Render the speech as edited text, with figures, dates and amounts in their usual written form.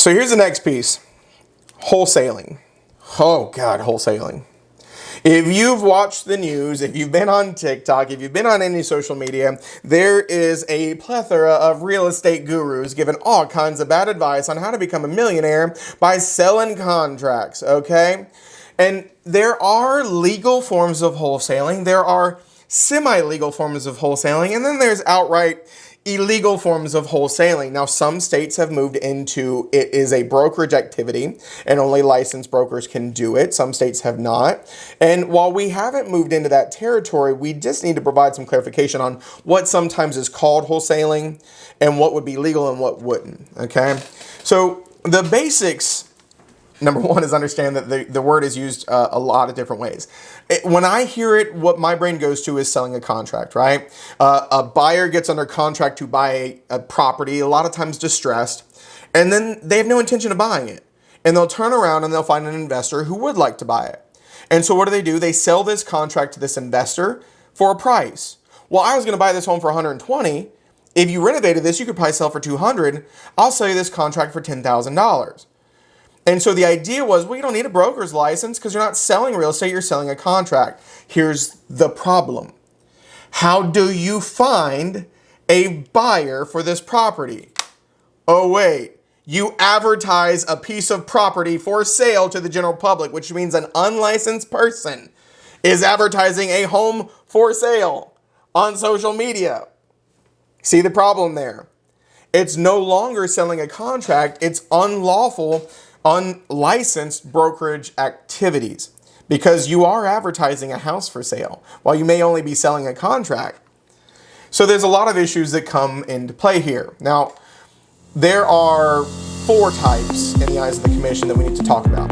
So here's the next piece. Wholesaling. Oh God, wholesaling. If you've watched the news, if you've been on TikTok, if you've been on any social media, there is a plethora of real estate gurus giving all kinds of bad advice on how to become a millionaire by selling contracts, okay? And there are legal forms of wholesaling, there are semi-legal forms of wholesaling, and then there's outright illegal forms of wholesaling. Now, some states have moved into it is a brokerage activity and only licensed brokers can do it. Some states have not. And while we haven't moved into that territory, we just need to provide some clarification on what sometimes is called wholesaling and what would be legal and what wouldn't, okay? So the basics, number one, is understand that the word is used a lot of different ways. When I hear it, what my brain goes to is selling a contract, right? A buyer gets under contract to buy a property, a lot of times distressed, and then they have no intention of buying it. And they'll turn around and they'll find an investor who would like to buy it. And so what do? They sell this contract to this investor for a price. Well, I was going to buy this home for 120. If you renovated this, you could probably sell for 200. I'll sell you this contract for $10,000. And so the idea was, well, you don't need a broker's license because you're not selling real estate, you're selling a contract. Here's the problem. How do you find a buyer for this property? Oh, wait. You advertise a piece of property for sale to the general public, which means an unlicensed person is advertising a home for sale on social media. See the problem there? It's no longer selling a contract, it's unlawful, unlicensed brokerage activities because you are advertising a house for sale while you may only be selling a contract. So there's a lot of issues that come into play here. Now, there are 4 types in the eyes of the commission that we need to talk about.